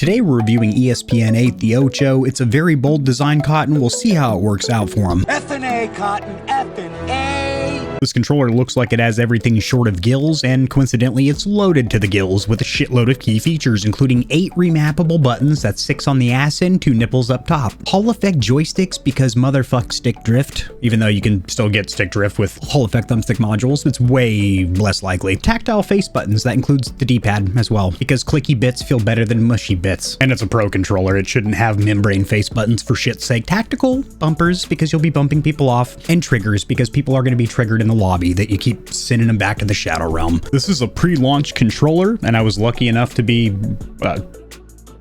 Today we're reviewing ESPN 8, the Ocho. It's a very bold design, Cotton. We'll see how it works out for him. F&A, Cotton, F&A. This controller looks like it has everything short of gills, and coincidentally it's loaded to the gills with a shitload of key features, including 8 remappable buttons, that's 6 on the ass end, 2 nipples up top. Hall effect joysticks because motherfuck stick drift, even though you can still get stick drift with Hall effect thumbstick modules, it's way less likely. Tactile face buttons, that includes the D-pad as well, because clicky bits feel better than mushy bits. And it's a pro controller, it shouldn't have membrane face buttons for shit's sake. Tactical bumpers, because you'll be bumping people off, and triggers, because people are going to be triggered in the lobby that you keep sending them back to the shadow realm. This is a pre-launch controller, and I was lucky enough to be,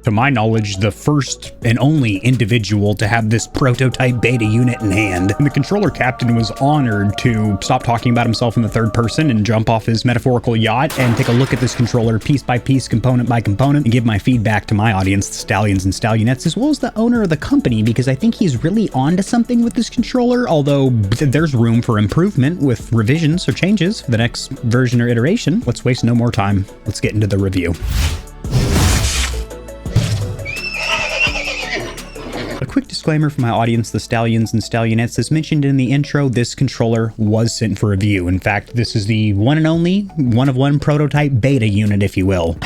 to my knowledge, the first and only individual to have this prototype beta unit in hand. And the controller captain was honored to stop talking about himself in the third person and jump off his metaphorical yacht and take a look at this controller piece by piece, component by component, and give my feedback to my audience, the Stallions and Stallionettes, as well as the owner of the company, because I think he's really onto something with this controller, although there's room for improvement with revisions or changes for the next version or iteration. Let's waste no more time. Let's get into the review. A quick disclaimer for my audience, the Stallions and Stallionettes. As mentioned in the intro, this controller was sent for review. In fact, this is the one and only one-of-one prototype beta unit, if you will.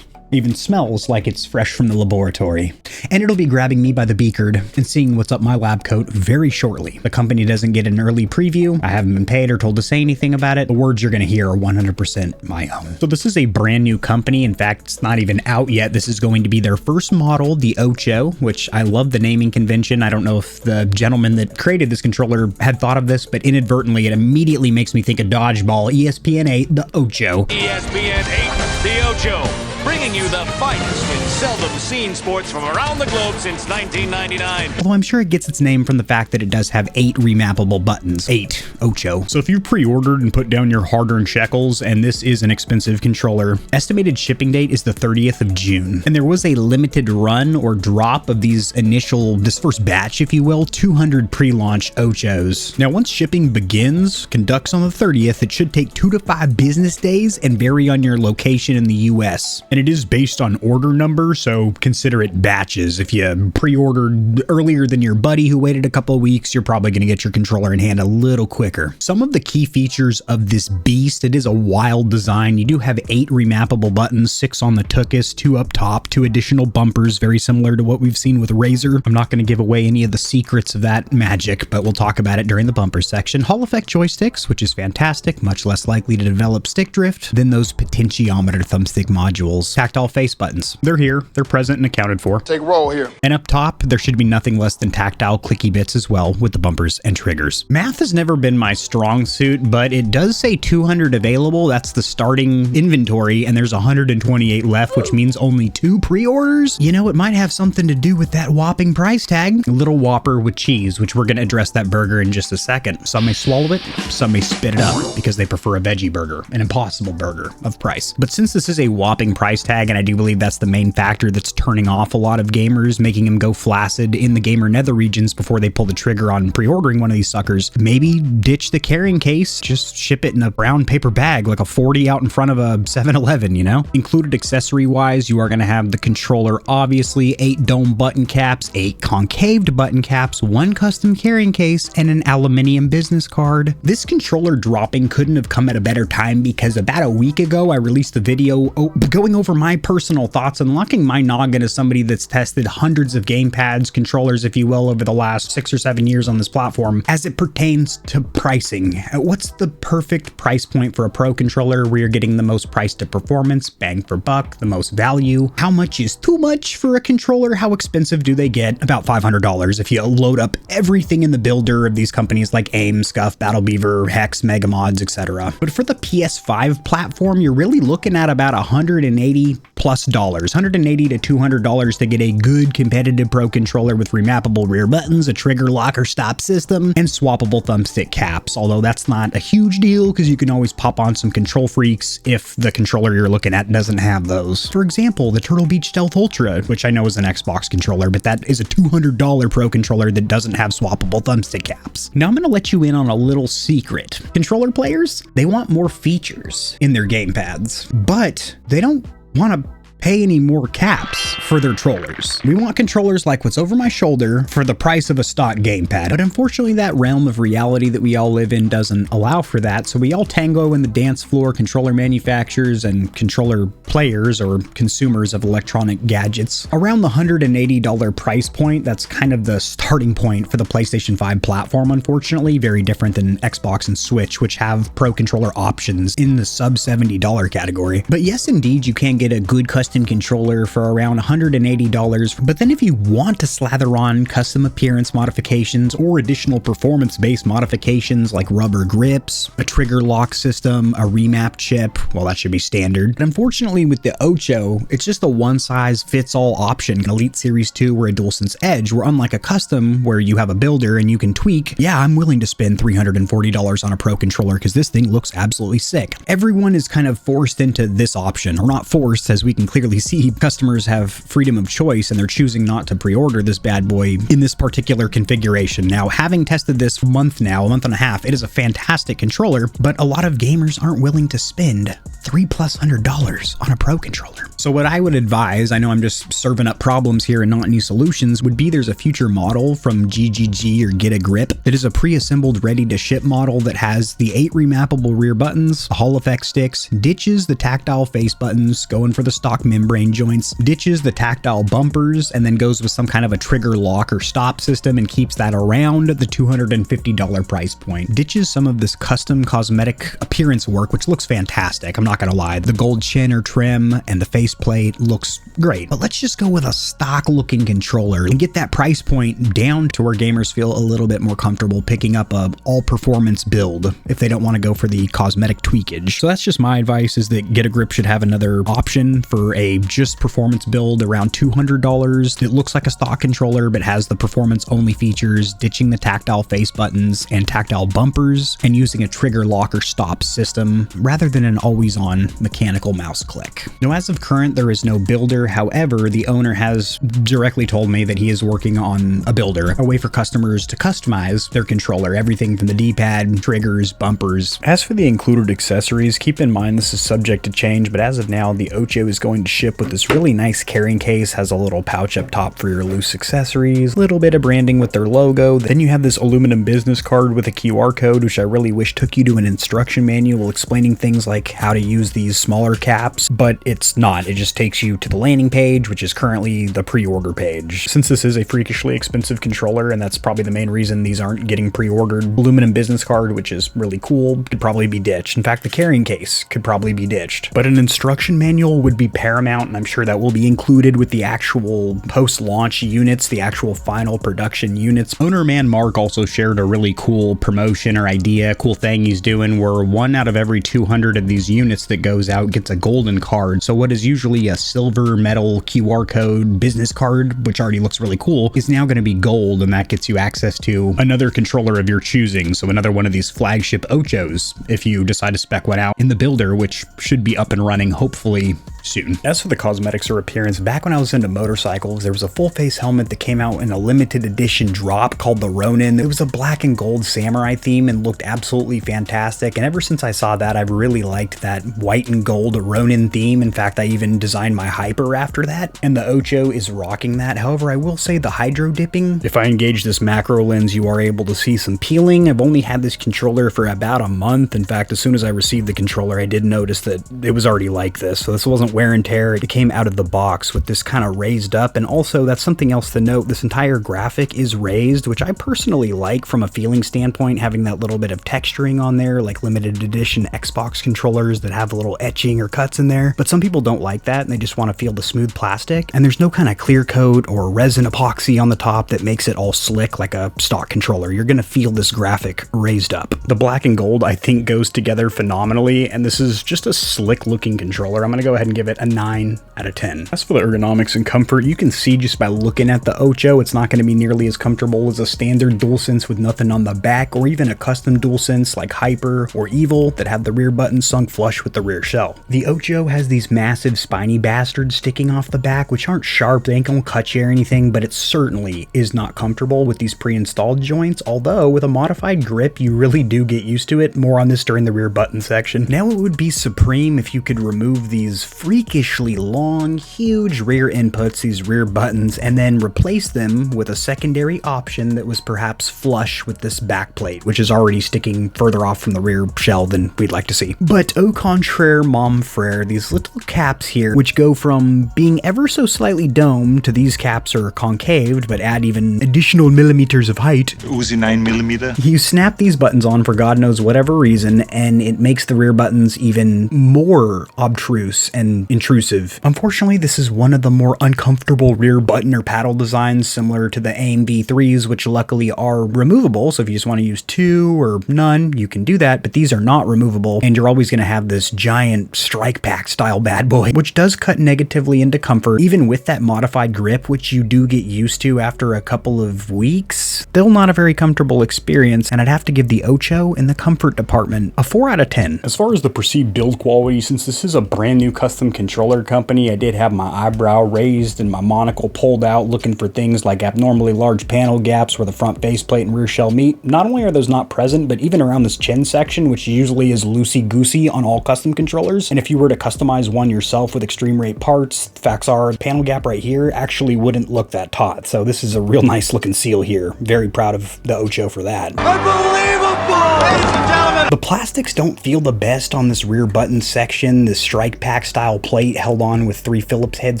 Even smells like it's fresh from the laboratory. And it'll be grabbing me by the beakard and seeing what's up my lab coat very shortly. The company doesn't get an early preview. I haven't been paid or told to say anything about it. The words you're gonna hear are 100% my own. So this is a brand new company. In fact, it's not even out yet. This is going to be their first model, the Ocho, which I love the naming convention. I don't know if the gentleman that created this controller had thought of this, but inadvertently it immediately makes me think of dodgeball. ESPN 8, the Ocho. ESPN 8, the Ocho. Bringing you the finest in seldom seen sports from around the globe since 1999. Although I'm sure it gets its name from the fact that it does have 8 remappable buttons. 8, Ocho. So if you pre-ordered and put down your hard-earned shekels, and this is an expensive controller, estimated shipping date is the 30th of June. And there was a limited run or drop of these this first batch, if you will, 200 pre-launch Ochos. Now once shipping conducts on the 30th, it should take 2 to 5 business days and vary on your location in the US. And it is based on order number, so consider it batches. If you pre-ordered earlier than your buddy who waited a couple of weeks, you're probably going to get your controller in hand a little quicker. Some of the key features of this beast, it is a wild design. You do have 8 remappable buttons, 6 on the tuchus, 2 up top, 2 additional bumpers, very similar to what we've seen with Razer. I'm not going to give away any of the secrets of that magic, but we'll talk about it during the bumper section. Hall effect joysticks, which is fantastic, much less likely to develop stick drift than those potentiometer thumbstick modules. Tactile face buttons. They're here, they're present and accounted for. Take roll here. And up top, there should be nothing less than tactile clicky bits as well with the bumpers and triggers. Math has never been my strong suit, but it does say 200 available. That's the starting inventory, and there's 128 left, which means only 2 pre-orders. You know, it might have something to do with that whopping price tag. A little Whopper with cheese, which we're going to address that burger in just a second. Some may swallow it, some may spit it up because they prefer a veggie burger, an impossible burger of price. But since this is a whopping price tag, and I do believe that's the main factor that's turning off a lot of gamers, making them go flaccid in the gamer nether regions before they pull the trigger on pre-ordering one of these suckers, maybe ditch the carrying case, just ship it in a brown paper bag like a 40 out in front of a 7-Eleven, you know? Included accessory wise, you are going to have the controller, obviously, 8 dome button caps, 8 concaved button caps, 1 custom carrying case, and an aluminium business card. This controller dropping couldn't have come at a better time, because about a week ago I released a video going over my personal thoughts, unlocking my noggin as somebody that's tested hundreds of gamepads, controllers, if you will, over the last 6 or 7 years on this platform as it pertains to pricing. What's the perfect price point for a pro controller where you're getting the most price to performance, bang for buck, the most value? How much is too much for a controller? How expensive do they get? About $500 if you load up everything in the builder of these companies like AIM, Scuff, Battle Beaver, Hex, Mega Mods, etc. But for the PS5 platform, you're really looking at about $180 plus dollars, $180 to $200 to get a good competitive pro controller with remappable rear buttons, a trigger lock or stop system, and swappable thumbstick caps. Although that's not a huge deal, because you can always pop on some KontrolFreeks if the controller you're looking at doesn't have those. For example, the Turtle Beach Stealth Ultra, which I know is an Xbox controller, but that is a $200 pro controller that doesn't have swappable thumbstick caps. Now I'm going to let you in on a little secret. Controller players, they want more features in their gamepads, but they don't want to pay any more caps for their controllers. We want controllers like what's over my shoulder for the price of a stock gamepad. But unfortunately, that realm of reality that we all live in doesn't allow for that. So we all tango in the dance floor, controller manufacturers and controller players or consumers of electronic gadgets around the $180 price point. That's kind of the starting point for the PlayStation 5 platform, unfortunately. Very different than Xbox and Switch, which have pro controller options in the sub $70 category. But yes, indeed, you can get a good custom controller for around $180. But then if you want to slather on custom appearance modifications or additional performance-based modifications like rubber grips, a trigger lock system, a remap chip, well, that should be standard. But unfortunately, with the Ocho, it's just a one-size-fits-all option. Elite Series 2 or a DualSense Edge, where unlike a custom where you have a builder and you can tweak, yeah, I'm willing to spend $340 on a pro controller because this thing looks absolutely sick. Everyone is kind of forced into this option, or not forced, as we can clearly see customers have freedom of choice and they're choosing not to pre-order this bad boy in this particular configuration. Now, having tested this a month and a half, it is a fantastic controller, but a lot of gamers aren't willing to spend $300+ on a pro controller. So what I would advise, I know I'm just serving up problems here and not any solutions, would be there's a future model from GGG or GetaGrip that is a pre-assembled ready-to-ship model that has the 8 remappable rear buttons, Hall effect sticks, ditches the tactile face buttons, going for the stock membrane joints, ditches the tactile bumpers, and then goes with some kind of a trigger lock or stop system and keeps that around the $250 price point. Ditches some of this custom cosmetic appearance work, which looks fantastic. I'm not gonna lie, the gold chin or trim and the faceplate looks great, but let's just go with a stock looking controller and get that price point down to where gamers feel a little bit more comfortable picking up a all performance build if they don't want to go for the cosmetic tweakage. So that's just my advice, is that GetaGrip should have another option for a just performance build around $200 that looks like a stock controller but has the performance only features, ditching the tactile face buttons and tactile bumpers and using a trigger lock or stop system rather than an always on mechanical mouse click. Now, as of current, there is no builder. However, the owner has directly told me that he is working on a builder, a way for customers to customize their controller, everything from the D-pad, triggers, bumpers. As for the included accessories, keep in mind this is subject to change, but as of now, the Ocho is going to ship with this really nice carrying case, has a little pouch up top for your loose accessories, a little bit of branding with their logo. Then you have this aluminum business card with a QR code, which I really wish took you to an instruction manual explaining things like how to use these smaller caps, but it's not. It just takes you to the landing page, which is currently the pre-order page. Since this is a freakishly expensive controller, and that's probably the main reason these aren't getting pre-ordered, aluminum business card, which is really cool, could probably be ditched. In fact, the carrying case could probably be ditched, but an instruction manual would be paramount, and I'm sure that will be included with the actual post-launch units, the actual final production units. Owner man Mark also shared a really cool promotion or idea, cool thing he's doing, where 1 out of every 200 of these units that goes out gets a golden card. So what is usually a silver metal QR code business card, which already looks really cool, is now going to be gold, and that gets you access to another controller of your choosing. So another one of these flagship Ochos if you decide to spec one out in the builder, which should be up and running hopefully soon. As for the cosmetics or appearance, back when I was into motorcycles, there was a full face helmet that came out in a limited edition drop called the Ronin. It was a black and gold samurai theme and looked absolutely fantastic, and ever since I saw that, I've really liked that white and gold Ronin theme. In fact, I even designed my HYPR after that, and the Ocho is rocking that. However, I will say the hydro dipping, if I engage this macro lens, you are able to see some peeling. I've only had this controller for about a month. In fact, as soon as I received the controller, I did notice that it was already like this, so this wasn't wear and tear. It came out of the box with this kind of raised up, and also that's something else to note, this entire graphic is raised, which I personally like from a feeling standpoint, having that little bit of texturing on there, like limited edition Xbox controllers that have a little etching or cuts in there. But some people don't like that and they just want to feel the smooth plastic, and there's no kind of clear coat or resin epoxy on the top that makes it all slick like a stock controller. You're gonna feel this graphic raised up. The black and gold I think goes together phenomenally, and this is just a slick looking controller. I'm gonna go ahead and give it a 9 out of 10. As for the ergonomics and comfort, you can see just by looking at the Ocho, it's not going to be nearly as comfortable as a standard DualSense with nothing on the back, or even a custom DualSense like HYPR or Evil that have the rear buttons sunk flush with the rear shell. The Ocho has these massive spiny bastards sticking off the back, which aren't sharp, they ain't gonna cut you or anything, but it certainly is not comfortable with these pre-installed joints, although with a modified grip, you really do get used to it. More on this during the rear button section. Now it would be supreme if you could remove these freakishly long, huge rear inputs, these rear buttons, and then replace them with a secondary option that was perhaps flush with this back plate, which is already sticking further off from the rear shell than we'd like to see. But au contraire, mon frere, these little caps here, which go from being ever so slightly domed to these caps are concaved, but add even additional millimeters of height. Uzi 9mm. You snap these buttons on for God knows whatever reason, and it makes the rear buttons even more obtruse and intrusive. Unfortunately, this is one of the more uncomfortable rear button or paddle designs, similar to the AIM V3s, which luckily are removable, so if you just want to use two or none, you can do that, but these are not removable, and you're always going to have this giant strike pack style bad boy, which does cut negatively into comfort, even with that modified grip, which you do get used to after a couple of weeks. Still not a very comfortable experience, and I'd have to give the Ocho in the comfort department a 4 out of 10. As far as the perceived build quality, since this is a brand new custom controller company, I did have my eyebrow raised and my monocle pulled out looking for things like abnormally large panel gaps where the front faceplate and rear shell meet. Not only are those not present, but even around this chin section, which usually is loosey-goosey on all custom controllers, and if you were to customize one yourself with ExtremeRate parts, facts are the panel gap right here actually wouldn't look that taut. So this is a real nice looking seal here. Very proud of the Ocho for that. Unbelievable! Ladies and gentlemen! The plastics don't feel the best on this rear button section, this strike pack style plate held on with 3 Phillips head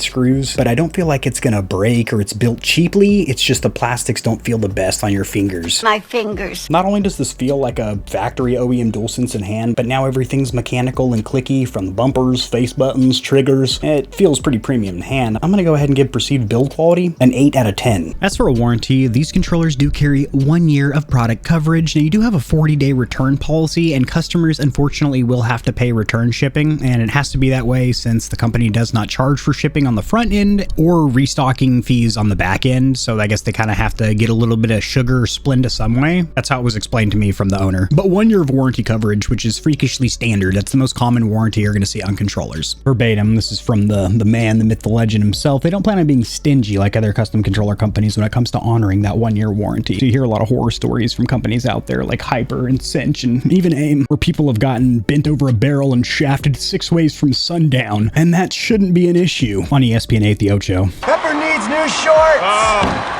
screws, but I don't feel like it's gonna break or it's built cheaply. It's just the plastics don't feel the best on your fingers. My fingers. Not only does this feel like a factory OEM DualSense in hand, but now everything's mechanical and clicky, from the bumpers, face buttons, triggers. It feels pretty premium in hand. I'm gonna go ahead and give perceived build quality an 8 out of 10. As for a warranty, these controllers do carry 1 year of product coverage. Now you do have a 40-day return policy, and customers unfortunately will have to pay return shipping, and it has to be that way since the company does not charge for shipping on the front end or restocking fees on the back end, so I guess they kind of have to get a little bit of sugar Splenda some way. That's how it was explained to me from the owner. But 1 year of warranty coverage, which is freakishly standard. That's the most common warranty you're going to see on controllers. Verbatim, this is from the man, the myth, the legend himself. They don't plan on being stingy like other custom controller companies when it comes to honoring that 1 year warranty. So you hear a lot of horror stories from companies out there like HYPR and Cinch and even AIM, where people have gotten bent over a barrel and shafted 6 ways from sundown, and that shouldn't be an issue. On ESPN 8, the Ocho. Pepper needs new shorts!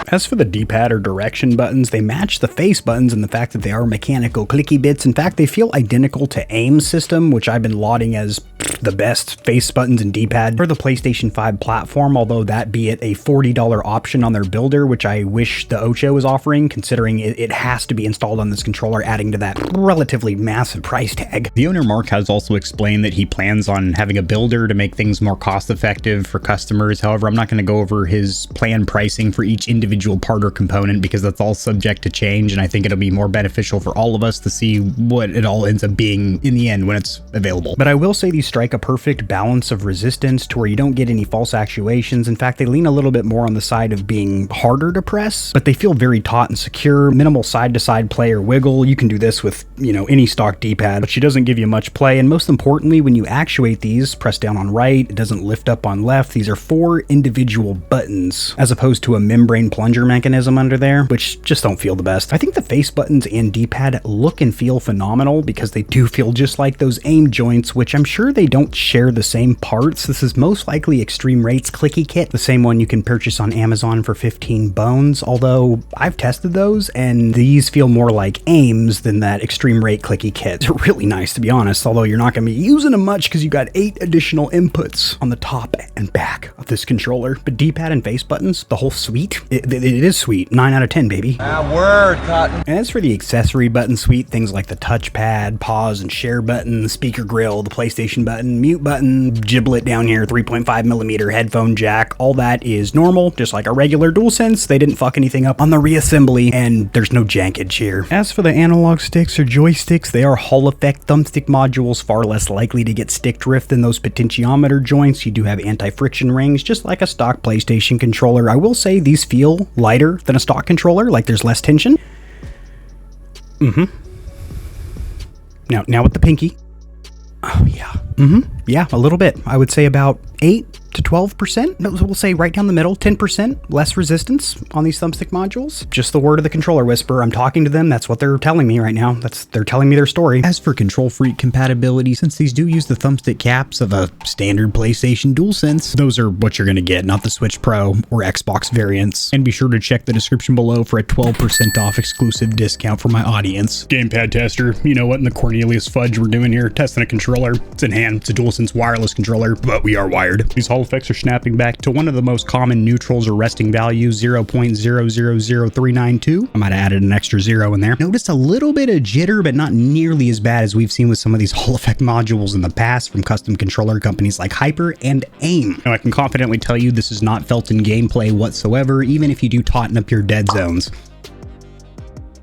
As for the D-pad or direction buttons, they match the face buttons in the fact that they are mechanical clicky bits. In fact, they feel identical to AIM's system, which I've been lauding as the best face buttons and D-pad for the PlayStation 5 platform, although that be it a $40 option on their builder, which I wish the Ocho was offering, considering it has to be installed on this controller, adding to that relatively massive price tag. The owner, Mark, has also explained that he plans on having a builder to make things more cost-effective for customers. However, I'm not going to go over his planned pricing for each individual part or component because that's all subject to change, and I think it'll be more beneficial for all of us to see what it all ends up being in the end when it's available. But I will say these strike a perfect balance of resistance to where you don't get any false actuations. In fact, they lean a little bit more on the side of being harder to press, but they feel very taut and secure. Minimal side-to-side play or wiggle. You can do this with, any stock D-pad, but she doesn't give you much play. And most importantly, when you actuate these, press down on right, it doesn't lift up on left. These are 4 individual buttons as opposed to a membrane plunger mechanism under there, which just don't feel the best. I think the face buttons and D-pad look and feel phenomenal because they do feel just like those AIM joints, which I'm sure they don't share the same parts. This is most likely ExtremeRate's clicky kit, the same one you can purchase on Amazon for 15 bones, although I've tested those and these feel more like AIM's than that ExtremeRate clicky kit. They're really nice, to be honest, although you're not going to be using them much because you got 8 additional inputs on the top and back of this controller. But D-pad and face buttons, the whole suite, it is sweet. 9 out of 10, baby. Word, Cotton. As for the accessory button suite, things like the touchpad, pause and share button, the speaker grill, the PlayStation button, mute button, giblet down here, 3.5mm headphone jack, all that is normal, just like a regular DualSense. They didn't fuck anything up on the reassembly, and there's no jankage here. As for the analog sticks or joysticks, they are Hall effect thumbstick modules, far less likely to get stick drift than those potentiometer joints. You do have anti-friction rings, just like a stock PlayStation controller. I will say these feel lighter than a stock controller, like there's less tension. Now with the pinky. Oh yeah. Yeah, a little bit. I would say about 8 to 12%. No, we'll say right down the middle, 10% less resistance on these thumbstick modules. Just the word of the controller whisperer. I'm talking to them. That's what they're telling me right now. They're telling me their story. As for KontrolFreek compatibility, since these do use the thumbstick caps of a standard PlayStation DualSense, those are what you're going to get, not the Switch Pro or Xbox variants. And be sure to check the description below for a 12% off exclusive discount for my audience. Gamepad tester, you know what in the Cornelius fudge we're doing here? Testing a controller. It's in hand. It's a DualSense wireless controller, but we are wired. These Hall effects are snapping back to one of the most common neutrals or resting values, 0.000392. I might have added an extra zero in there. Notice a little bit of jitter, but not nearly as bad as we've seen with some of these Hall effect modules in the past from custom controller companies like HYPR and AIM. Now, I can confidently tell you this is not felt in gameplay whatsoever, even if you do tauten up your dead zones.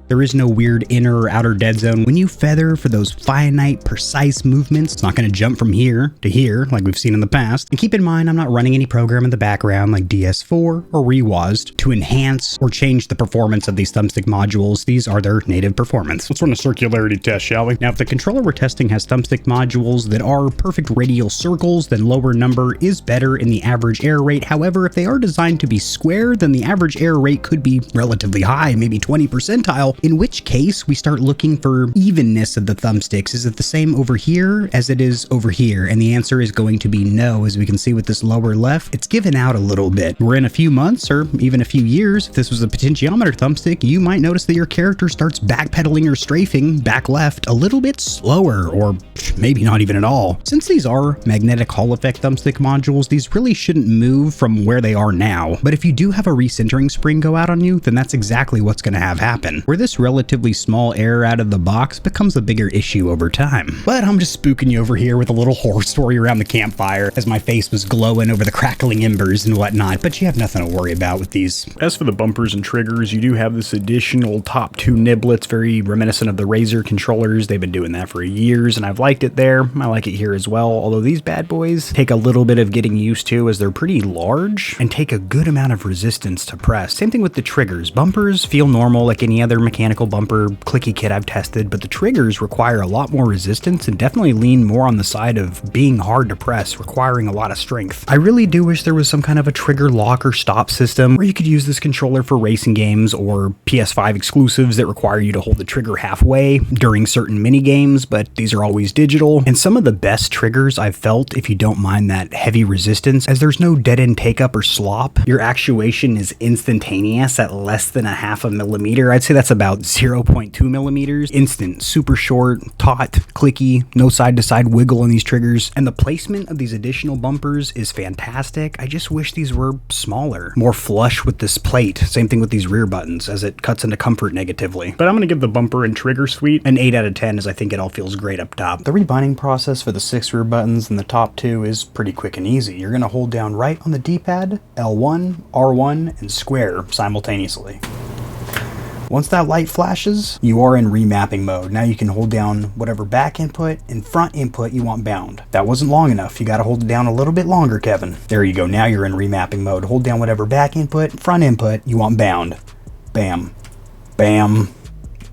There is no weird inner or outer dead zone. When you feather for those finite, precise movements, it's not going to jump from here to here like we've seen in the past. And keep in mind, I'm not running any program in the background like DS4 or Rewazd to enhance or change the performance of these thumbstick modules. These are their native performance. Let's run a circularity test, shall we? Now, if the controller we're testing has thumbstick modules that are perfect radial circles, then lower number is better in the average error rate. However, if they are designed to be square, then the average error rate could be relatively high, maybe 20 percentile. In which case, we start looking for evenness of the thumbsticks. Is it the same over here as it is over here? And the answer is going to be no. As we can see with this lower left, it's given out a little bit. We're in a few months or even a few years. If this was a potentiometer thumbstick, you might notice that your character starts backpedaling or strafing back left a little bit slower, or maybe not even at all. Since these are magnetic Hall effect thumbstick modules, these really shouldn't move from where they are now. But if you do have a recentering spring go out on you, then that's exactly what's going to have happen. Where this relatively small error out of the box becomes a bigger issue over time. But I'm just spooking you over here with a little horror story around the campfire as my face was glowing over the crackling embers and whatnot, but you have nothing to worry about with these. As for the bumpers and triggers, you do have this additional top two niblets, very reminiscent of the Razer controllers. They've been doing that for years and I've liked it there. I like it here as well, although these bad boys take a little bit of getting used to as they're pretty large and take a good amount of resistance to press. Same thing with the triggers. Bumpers feel normal like any other mechanical bumper clicky kit I've tested, but the triggers require a lot more resistance and definitely lean more on the side of being hard to press, requiring a lot of strength. I really do wish there was some kind of a trigger lock or stop system where you could use this controller for racing games or PS5 exclusives that require you to hold the trigger halfway during certain mini games, but these are always digital. And some of the best triggers I've felt, if you don't mind that heavy resistance, as there's no dead end take up or slop, your actuation is instantaneous at less than a half a millimeter. I'd say that's about 0.2 millimeters. Instant, super short, taut, clicky, no side to side wiggle in these triggers. And the placement of these additional bumpers is fantastic. I just wish these were smaller, more flush with this plate. Same thing with these rear buttons as it cuts into comfort negatively. But I'm going to give the bumper and trigger suite an 8 out of 10 as I think it all feels great up top. The rebinding process for the 6 rear buttons and the top 2 is pretty quick and easy. You're going to hold down right on the D-pad, L1, R1, and square simultaneously. Once that light flashes, you are in remapping mode. Now you can hold down whatever back input and front input you want bound. That wasn't long enough. You got to hold it down a little bit longer, Kevin. There you go. Now you're in remapping mode. Hold down whatever back input, front input you want bound. Bam, bam,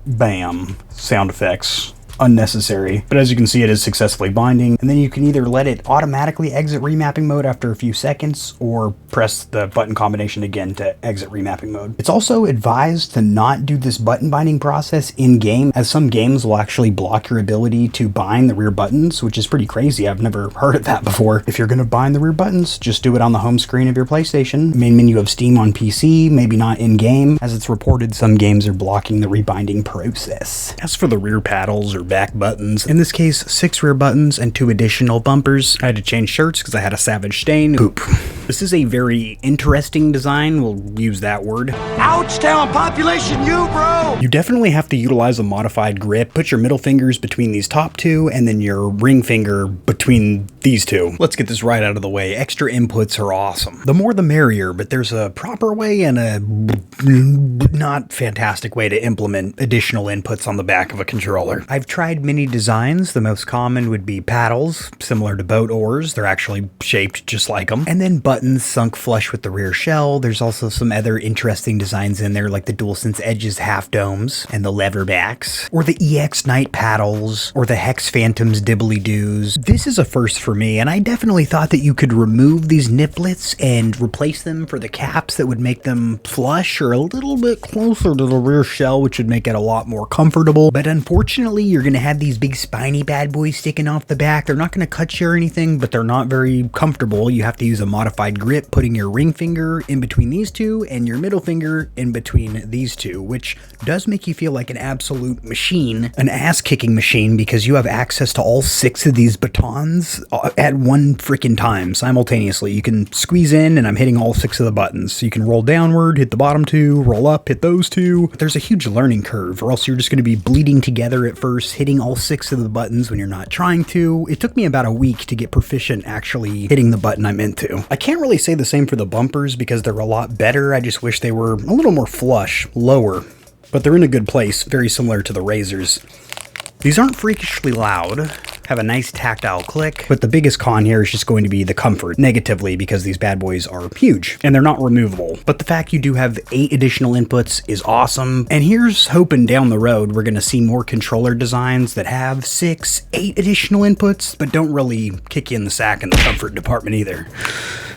bam. Sound effects. Unnecessary, but as you can see, it is successfully binding, and then you can either let it automatically exit remapping mode after a few seconds or press the button combination again to exit remapping mode. It's also advised to not do this button binding process in game, as some games will actually block your ability to bind the rear buttons, which is pretty crazy. I've never heard of that before. If you're going to bind the rear buttons, just do it on the home screen of your PlayStation, main menu of Steam on PC, maybe not in game. As it's reported, some games are blocking the rebinding process. As for the rear paddles or back buttons, in this case 6 rear buttons and 2 additional bumpers. I had to change shirts because I had a savage stain. Poop. This is a very interesting design, we'll use that word. Ouch town population, you bro! You definitely have to utilize a modified grip. Put your middle fingers between these top 2 and then your ring finger between these 2. Let's get this right out of the way. Extra inputs are awesome. The more the merrier, but there's a proper way and a not fantastic way to implement additional inputs on the back of a controller. I've tried many designs. The most common would be paddles, similar to boat oars. They're actually shaped just like them. And then buttons sunk flush with the rear shell. There's also some other interesting designs in there, like the DualSense Edge's half domes and the lever backs, or the EX Knight paddles, or the Hex Phantoms dibbly doos. This is a first for me, and I definitely thought that you could remove these niplets and replace them for the caps that would make them flush or a little bit closer to the rear shell, which would make it a lot more comfortable. But unfortunately, you're going to have these big spiny bad boys sticking off the back. They're not going to cut you or anything, but they're not very comfortable. You have to use a modified grip, putting your ring finger in between these two and your middle finger in between these two, which does make you feel like an absolute machine, an ass-kicking machine, because you have access to all 6 of these batons at one freaking time simultaneously. You can squeeze in, and I'm hitting all 6 of the buttons. So you can roll downward, hit the bottom 2, roll up, hit those 2. But there's a huge learning curve, or else you're just going to be bleeding together at first, hitting all 6 of the buttons when you're not trying to. It took me about a week to get proficient actually hitting the button I meant to. I can't really say the same for the bumpers because they're a lot better. I just wish they were a little more flush, lower, but they're in a good place, very similar to the razors. These aren't freakishly loud, have a nice tactile click, but the biggest con here is just going to be the comfort, negatively, because these bad boys are huge, and they're not removable. But the fact you do have 8 additional inputs is awesome, and here's hoping down the road we're going to see more controller designs that have 6, 8 additional inputs, but don't really kick you in the sack in the comfort department either.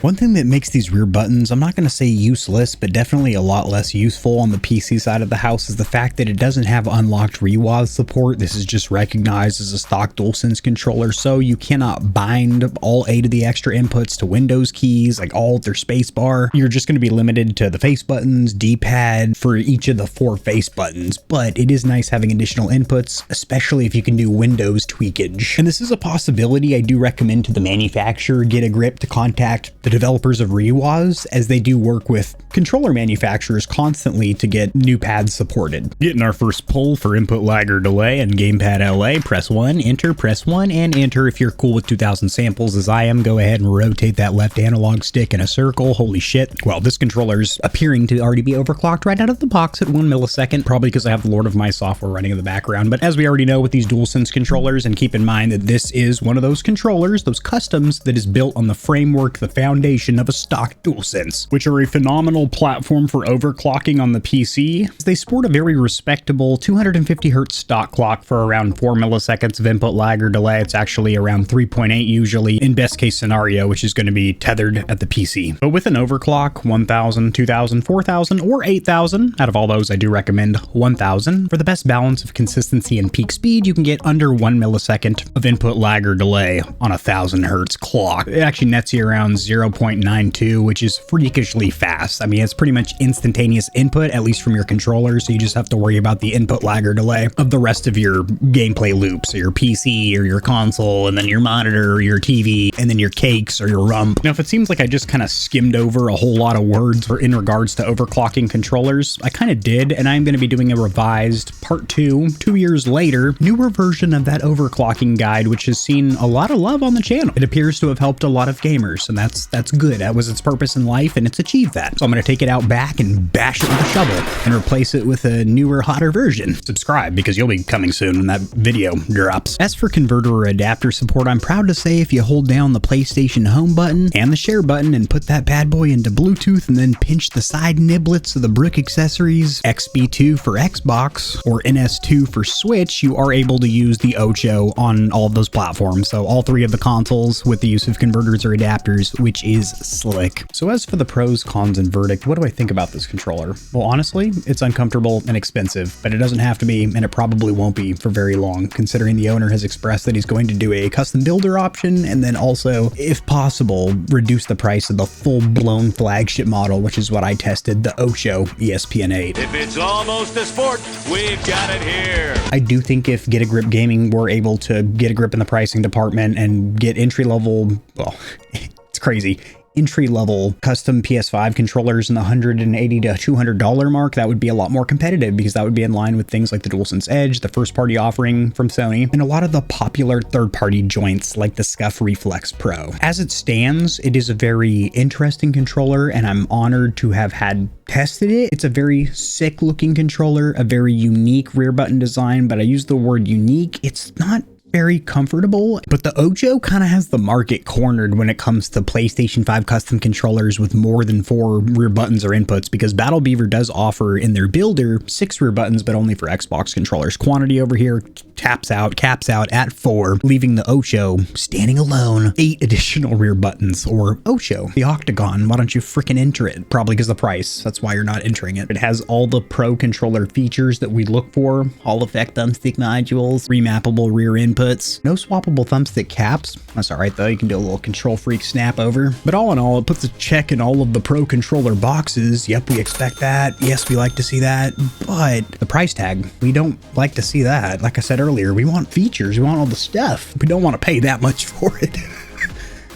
One thing that makes these rear buttons, I'm not going to say useless, but definitely a lot less useful on the PC side of the house, is the fact that it doesn't have unlocked REWAS support. This is just recognized as a stock DualSense controller, so you cannot bind all 8 of the extra inputs to Windows keys, like Alt or spacebar. You're just going to be limited to the face buttons, D-pad for each of the 4 face buttons, but it is nice having additional inputs, especially if you can do Windows tweakage. And this is a possibility. I do recommend to the manufacturer GetaGrip to contact the developers of REWAS, as they do work with controller manufacturers constantly to get new pads supported. Getting our first pull for input lag or delay and Gamepad LA, press 1, enter, press 1, and enter. If you're cool with 2000 samples as I am, go ahead and rotate that left analog stick in a circle. Holy shit. Well, this controller's appearing to already be overclocked right out of the box at 1 millisecond, probably because I have the Lord of my software running in the background. But as we already know with these DualSense controllers, and keep in mind that this is one of those controllers, those customs, that is built on the framework, the foundation of a stock DualSense, which are a phenomenal platform for overclocking on the PC. They sport a very respectable 250 Hz stock clock for around 4 milliseconds of input lag or delay. It's actually around 3.8 usually in best case scenario, which is going to be tethered at the PC. But with an overclock, 1000, 2000, 4000, or 8000, out of all those, I do recommend 1000. For the best balance of consistency and peak speed, you can get under 1 millisecond of input lag or delay on a 1000 Hz clock. It actually nets you around 0.92, which is freakishly fast. I mean, it's pretty much instantaneous input, at least from your controller, so you just have to worry about the input lag or delay of the rest of your gameplay loops, so your PC or your console, and then your monitor or your TV, and then your cakes or your rump. Now, if it seems like I just kind of skimmed over a whole lot of words in regards to overclocking controllers, I kind of did, and I'm going to be doing a revised part 2, 2 years later, newer version of that overclocking guide, which has seen a lot of love on the channel. It appears to have helped a lot of gamers, and that's good. That was its purpose in life, and it's achieved that. So I'm going to take it out back and bash it with a shovel and replace it with a newer, hotter version. Subscribe, because you'll be coming soon when that video drops. As for converter or adapter support, I'm proud to say if you hold down the PlayStation home button and the share button and put that bad boy into Bluetooth and then pinch the side niblets of the brick accessories, XB2 for Xbox or NS2 for Switch, you are able to use the Ocho on all of those platforms. So all 3 of the consoles with the use of converters or adapters, which is slick. So as for the pros, cons, and verdict, what do I think about this controller? Well, honestly, it's uncomfortable and expensive, but it doesn't have to be, and it probably won't be for very long, considering the owner has expressed that he's going to do a custom builder option, and then also, if possible, reduce the price of the full-blown flagship model, which is what I tested, the Ocho ESPN8. If it's almost a sport, we've got it here. I do think if GetaGrip Gaming were able to get a grip in the pricing department and get entry-level, well, it's crazy, entry-level custom PS5 controllers in the $180 to $200 mark, that would be a lot more competitive because that would be in line with things like the DualSense Edge, the first-party offering from Sony, and a lot of the popular third-party joints like the Scuff Reflex Pro. As it stands, it is a very interesting controller, and I'm honored to have had tested it. It's a very sick looking controller, a very unique rear button design, but I use the word unique. It's not very comfortable, but the Ocho kind of has the market cornered when it comes to PlayStation 5 custom controllers with more than 4 rear buttons or inputs, because Battle Beaver does offer in their builder 6 rear buttons, but only for Xbox controllers. Quantity over here caps out at 4, leaving the Ocho standing alone, 8 additional rear buttons. Or Ocho, the Octagon, why don't you freaking enter it? Probably because the price, that's why you're not entering it. It has all the pro controller features that we look for, Hall effect thumbstick modules, remappable rear inputs, no swappable thumbstick caps. That's all right though, you can do a little KontrolFreeks snap over. But all in all, it puts a check in all of the pro controller boxes. Yep, we expect that. Yes, we like to see that. But the price tag, we don't like to see that. Like I said earlier, we want features, we want all the stuff. We don't want to pay that much for it.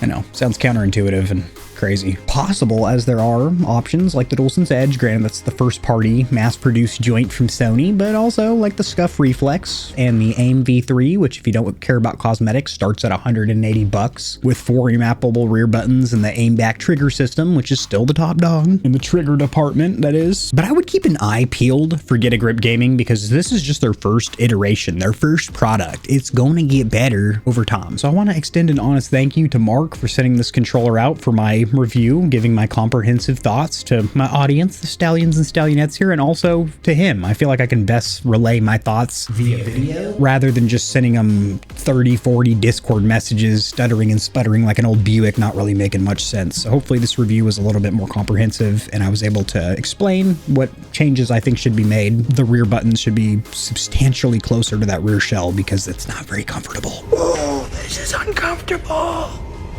I know, sounds counterintuitive and crazy. Possible as there are options like the DualSense Edge, granted that's the first party mass-produced joint from Sony, but also like the Scuff Reflex and the AIM V3, which if you don't care about cosmetics starts at $180 with 4 remappable rear buttons and the aim back trigger system, which is still the top dog in the trigger department, that is. But I would keep an eye peeled for GetaGrip Gaming because this is just their first iteration, their first product. It's going to get better over time. So I want to extend an honest thank you to Mark for sending this controller out for my review, giving my comprehensive thoughts to my audience, the Stallions and Stallionettes here, and also to him. I feel like I can best relay my thoughts via video rather than just sending them 30, 40 Discord messages, stuttering and sputtering like an old Buick, not really making much sense. So hopefully this review was a little bit more comprehensive and I was able to explain what changes I think should be made. The rear buttons should be substantially closer to that rear shell because it's not very comfortable. Oh, this is uncomfortable.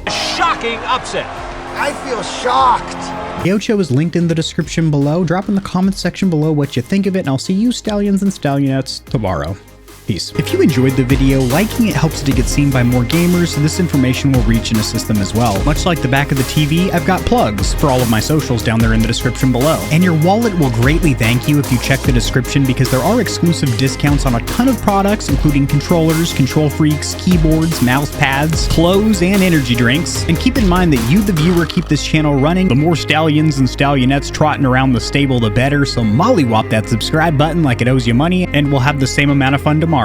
Shocking upset. I feel shocked. The Ocho is linked in the description below. Drop in the comments section below what you think of it, and I'll see you Stallions and Stallionettes tomorrow. Peace. If you enjoyed the video, liking it helps it to get seen by more gamers, so this information will reach and assist them as well. Much like the back of the TV, I've got plugs for all of my socials down there in the description below. And your wallet will greatly thank you if you check the description because there are exclusive discounts on a ton of products, including controllers, KontrolFreeks, keyboards, mouse pads, clothes, and energy drinks. And keep in mind that you, the viewer, keep this channel running. The more Stallions and Stallionettes trotting around the stable, the better, so mollywop that subscribe button like it owes you money, and we'll have the same amount of fun tomorrow.